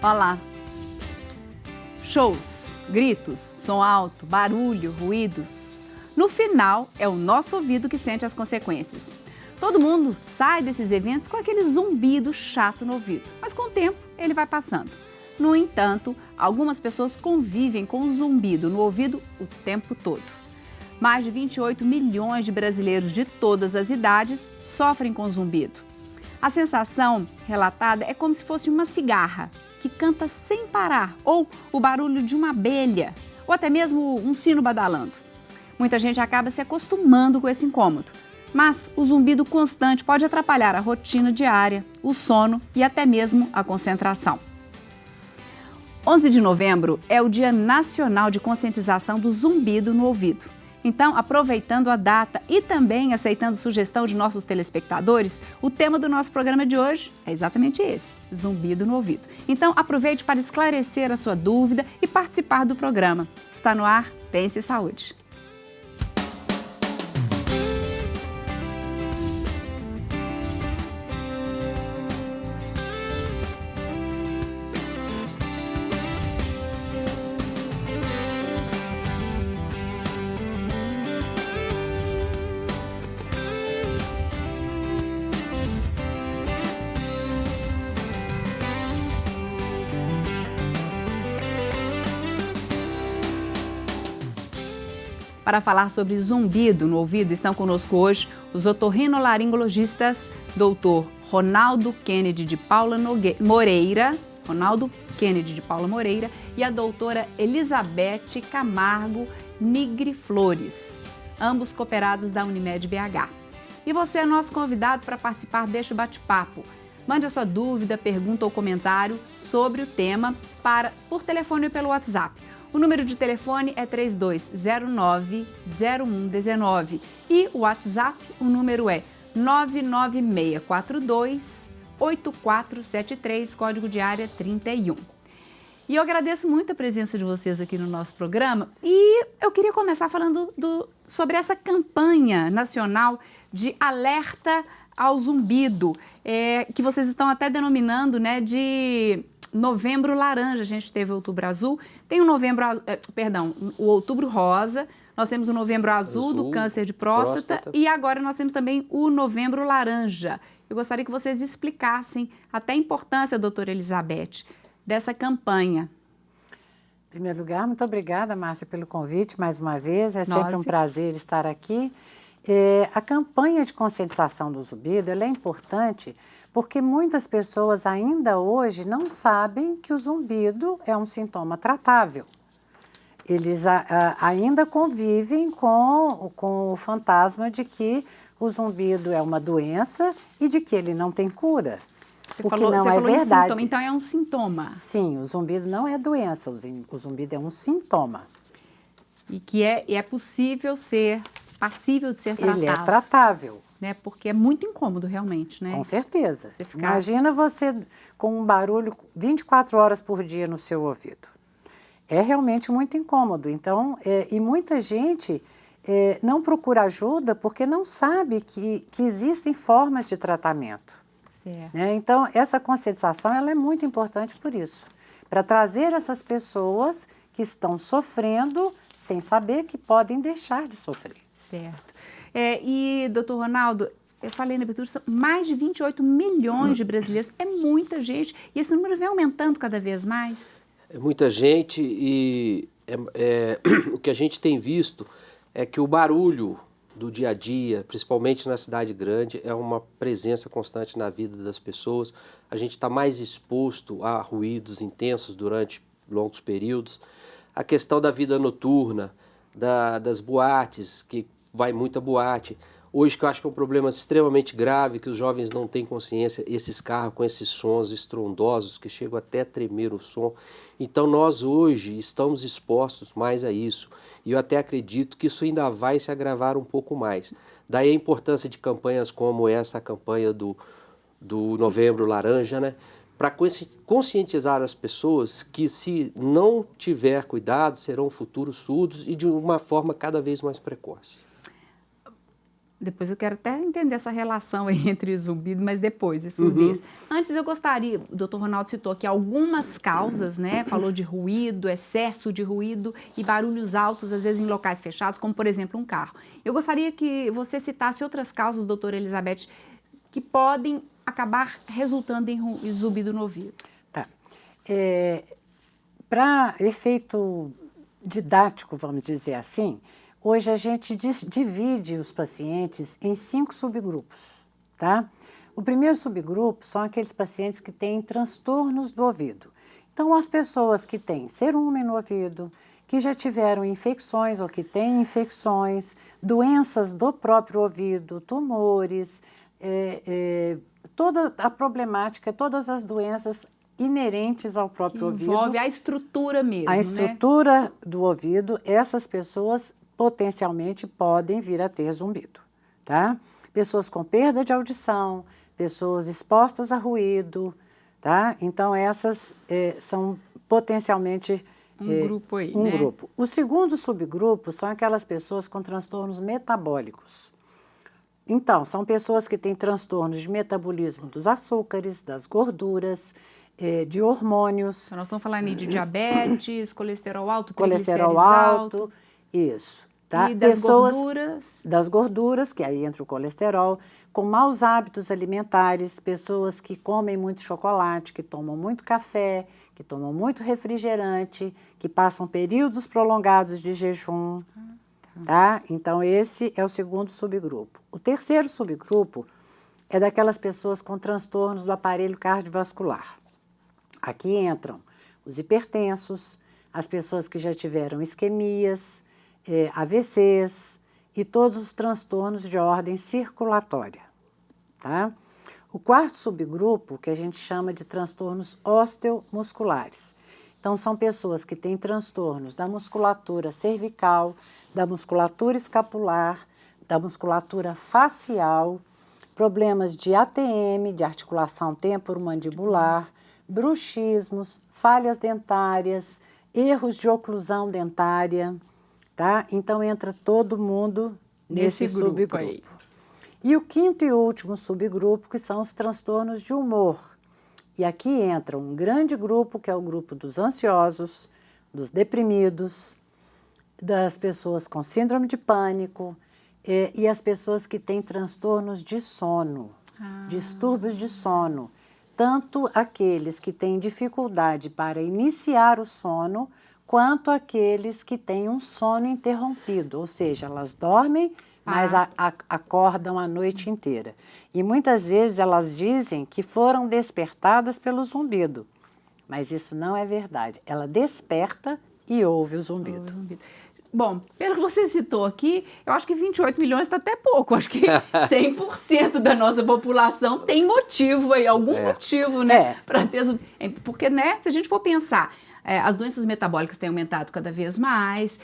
Olá! Shows, gritos, som alto, barulho, ruídos. No final, é o nosso ouvido que sente as consequências. Todo mundo sai desses eventos com aquele zumbido chato no ouvido, mas com o tempo ele vai passando. No entanto, algumas pessoas convivem com o zumbido no ouvido o tempo todo. Mais de 28 milhões de brasileiros de todas as idades sofrem com zumbido. A sensação relatada é como se fosse uma cigarra que canta sem parar, ou o barulho de uma abelha, ou até mesmo um sino badalando. Muita gente acaba se acostumando com esse incômodo, mas o zumbido constante pode atrapalhar a rotina diária, o sono e até mesmo a concentração. 11 de novembro é o Dia Nacional de Conscientização do Zumbido no Ouvido. Então, aproveitando a data e também aceitando sugestão de nossos telespectadores, o tema do nosso programa de hoje é exatamente esse, zumbido no ouvido. Então, aproveite para esclarecer a sua dúvida e participar do programa. Está no ar, Pense Saúde. Para falar sobre zumbido no ouvido, estão conosco hoje os otorrinolaringologistas Dr. Ronaldo Kennedy de Paula Moreira, e a doutora Elizabeth Camargo Nigri Flores, ambos cooperados da Unimed BH. E você é nosso convidado para participar deste bate-papo. Mande a sua dúvida, pergunta ou comentário sobre o tema por telefone ou pelo WhatsApp. O número de telefone é 3209-0119 e o WhatsApp, o número é 99642-8473, código de área 31. E eu agradeço muito a presença de vocês aqui no nosso programa e eu queria começar falando sobre essa campanha nacional de alerta ao zumbido, que vocês estão até denominando, né, de Novembro Laranja. A gente teve o Outubro Azul, tem o o Outubro Rosa, nós temos o Novembro Azul do câncer de próstata e agora nós temos também o Novembro Laranja. Eu gostaria que vocês explicassem até a importância, doutora Elizabeth, dessa campanha. Em primeiro lugar, muito obrigada, Márcia, pelo convite mais uma vez. É sempre um prazer estar aqui. A campanha de conscientização do zumbido ela é importante porque muitas pessoas ainda hoje não sabem que o zumbido é um sintoma tratável. Eles ainda convivem com o fantasma de que o zumbido é uma doença e de que ele não tem cura. Você falou em sintoma, então é um sintoma. Sim, o zumbido não é doença, o zumbido é um sintoma. E que é possível ser, passível de ser tratado. Ele é tratável. Né? Porque é muito incômodo realmente, né? Com certeza. Imagina você com um barulho 24 horas por dia no seu ouvido. É realmente muito incômodo. Então, e muita gente não procura ajuda porque não sabe que existem formas de tratamento. Né? Então, essa conscientização ela é muito importante por isso. Para trazer essas pessoas que estão sofrendo sem saber que podem deixar de sofrer. Certo. E, doutor Ronaldo, eu falei na abertura, são mais de 28 milhões de brasileiros, é muita gente, e esse número vem aumentando cada vez mais. É muita gente e o que a gente tem visto é que o barulho do dia a dia, principalmente na cidade grande, é uma presença constante na vida das pessoas. A gente está mais exposto a ruídos intensos durante longos períodos. A questão da vida noturna, das boates, que vai muita boate. Hoje, que eu acho que é um problema extremamente grave, que os jovens não têm consciência, esses carros com esses sons estrondosos, que chegam até a tremer o som. Então, nós hoje estamos expostos mais a isso. E eu até acredito que isso ainda vai se agravar um pouco mais. Daí a importância de campanhas como essa campanha do Novembro Laranja, né? Para conscientizar as pessoas que, se não tiver cuidado, serão futuros surdos e de uma forma cada vez mais precoce. Depois eu quero até entender essa relação aí entre zumbido, mas depois, e surdez. Antes eu gostaria, o doutor Ronaldo citou aqui algumas causas, né? Falou de ruído, excesso de ruído e barulhos altos, às vezes em locais fechados, como por exemplo um carro. Eu gostaria que você citasse outras causas, doutora Elizabeth, que podem acabar resultando em zumbido no ouvido. Tá. Para efeito didático, vamos dizer assim, hoje a gente divide os pacientes em 5 subgrupos, tá? O primeiro subgrupo são aqueles pacientes que têm transtornos do ouvido. Então, as pessoas que têm cerume no ouvido, que já tiveram infecções ou que têm infecções, doenças do próprio ouvido, tumores, toda a problemática, todas as doenças inerentes ao próprio ouvido. Envolve a estrutura mesmo, a estrutura do ouvido, essas pessoas potencialmente podem vir a ter zumbido, tá? Pessoas com perda de audição, pessoas expostas a ruído, tá? Então, essas são potencialmente grupo aí, um grupo. O segundo subgrupo são aquelas pessoas com transtornos metabólicos. Então, são pessoas que têm transtornos de metabolismo dos açúcares, das gorduras, de hormônios. Então, nós estamos falando aí de diabetes, colesterol alto, colesterol alto, isso. Tá? E das pessoas, gorduras. Das gorduras, que aí entra o colesterol, com maus hábitos alimentares, pessoas que comem muito chocolate, que tomam muito café, que tomam muito refrigerante, que passam períodos prolongados de jejum. Tá? Então, esse é o segundo subgrupo. O terceiro subgrupo é daquelas pessoas com transtornos do aparelho cardiovascular. Aqui entram os hipertensos, as pessoas que já tiveram isquemias, AVCs e todos os transtornos de ordem circulatória. Tá? O quarto subgrupo, que a gente chama de transtornos osteomusculares. Então, são pessoas que têm transtornos da musculatura cervical, da musculatura escapular, da musculatura facial, problemas de ATM, de articulação temporomandibular, bruxismos, falhas dentárias, erros de oclusão dentária, tá? Então, entra todo mundo nesse subgrupo. Aí. E o quinto e último subgrupo, que são os transtornos de humor. E aqui entra um grande grupo, que é o grupo dos ansiosos, dos deprimidos, das pessoas com síndrome de pânico e as pessoas que têm transtornos de sono, distúrbios de sono. Tanto aqueles que têm dificuldade para iniciar o sono, quanto aqueles que têm um sono interrompido, ou seja, elas dormem, mas acordam a noite inteira. E muitas vezes elas dizem que foram despertadas pelo zumbido, mas isso não é verdade. Ela desperta e ouve o zumbido. Bom, pelo que você citou aqui, eu acho que 28 milhões está até pouco. Eu acho que 100% da nossa população tem motivo aí, algum motivo, né? Para ter. Porque, né, se a gente for pensar, as doenças metabólicas têm aumentado cada vez mais.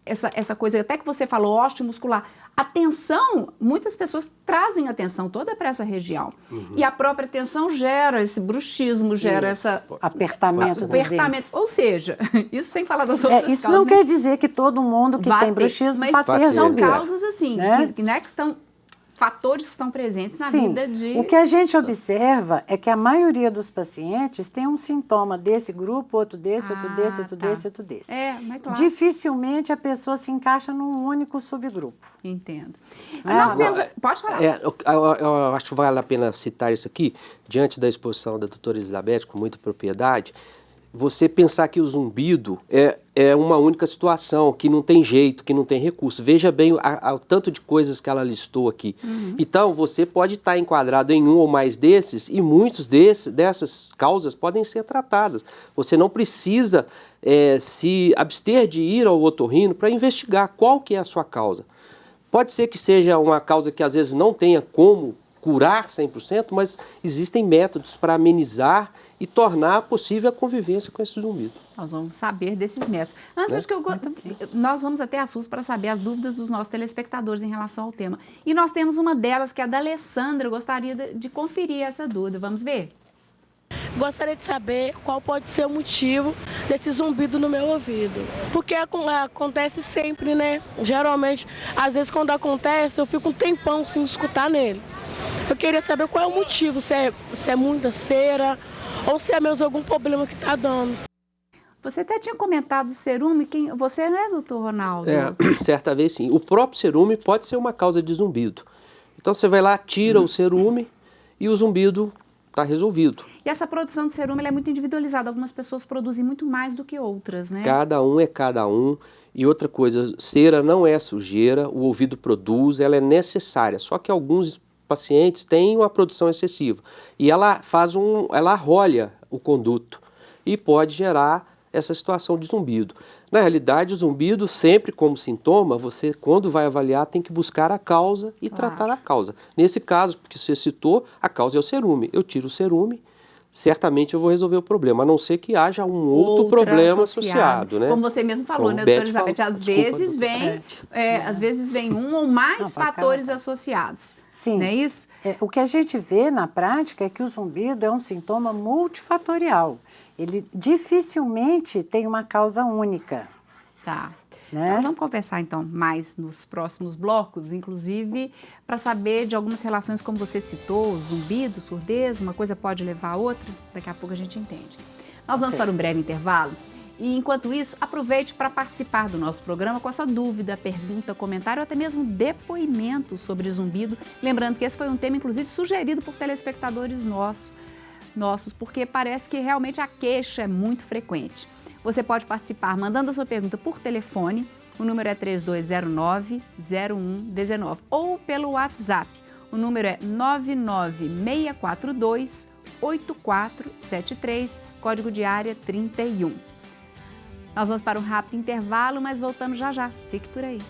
Essa coisa até que você falou, osteomuscular. A tensão, muitas pessoas trazem a tensão toda para essa região. E a própria tensão gera esse bruxismo, gera essa... Apertamento dos dentes. Ou seja, isso sem falar das outras causas. Isso não quer dizer que todo mundo que tem bruxismo vai ter são zumbido. causas assim, que estão... fatores que estão presentes na vida de... O que a gente observa é que a maioria dos pacientes tem um sintoma desse grupo, outro desse, outro desse, outro desse, outro desse. Mas claro. Dificilmente a pessoa se encaixa num único subgrupo. Entendo. Nós temos... Pode falar. Eu acho que vale a pena citar isso aqui, diante da exposição da doutora Elizabeth, com muita propriedade. Você pensar que o zumbido é uma única situação, que não tem jeito, que não tem recurso. Veja bem o tanto de coisas que ela listou aqui. Então, você pode estar enquadrado em um ou mais desses, e muitos dessas causas podem ser tratadas. Você não precisa se abster de ir ao otorrino para investigar qual que é a sua causa. Pode ser que seja uma causa que às vezes não tenha como curar 100%, mas existem métodos para amenizar e tornar possível a convivência com esse zumbido. Nós vamos saber desses métodos. Antes que nós vamos até a SUS para saber as dúvidas dos nossos telespectadores em relação ao tema. E nós temos uma delas, que é a da Alessandra. Eu gostaria de conferir essa dúvida. Vamos ver? Gostaria de saber qual pode ser o motivo desse zumbido no meu ouvido. Porque acontece sempre, né? Geralmente, às vezes quando acontece, eu fico um tempão sem escutar nele. Eu queria saber qual é o motivo, se é muita cera ou se é mesmo algum problema que está dando. Você até tinha comentado o cerume, você não é, doutor Ronaldo? Certa vez sim. O próprio cerume pode ser uma causa de zumbido. Então você vai lá, tira o cerume e o zumbido está resolvido. E essa produção de cerume ela é muito individualizada. Algumas pessoas produzem muito mais do que outras, né? Cada um é cada um. E outra coisa, cera não é sujeira, o ouvido produz, ela é necessária. Só que alguns pacientes têm uma produção excessiva. E ela ela arrolha o conduto e pode gerar essa situação de zumbido. Na realidade, o zumbido, sempre como sintoma, você, quando vai avaliar, tem que buscar a causa e tratar a causa. Nesse caso, porque você citou, a causa é o cerume. Eu tiro o cerume, certamente eu vou resolver o problema, a não ser que haja um outro problema associado, né? Como você mesmo falou, né, doutora Elizabeth? Às vezes vem um ou mais fatores associados. Sim. Não é isso? O que a gente vê na prática é que o zumbido é um sintoma multifatorial. Ele dificilmente tem uma causa única. Tá. Né? Nós vamos conversar, então, mais nos próximos blocos, inclusive para saber de algumas relações, como você citou, zumbido, surdez, uma coisa pode levar a outra. Daqui a pouco a gente entende. Nós vamos para um breve intervalo e, enquanto isso, aproveite para participar do nosso programa com a sua dúvida, pergunta, comentário ou até mesmo depoimento sobre zumbido. Lembrando que esse foi um tema, inclusive, sugerido por telespectadores nossos, porque parece que realmente a queixa é muito frequente. Você pode participar mandando a sua pergunta por telefone, o número é 3209-0119, ou pelo WhatsApp, o número é 99642-8473, código de área 31. Nós vamos para um rápido intervalo, mas voltamos já já. Fique por aí.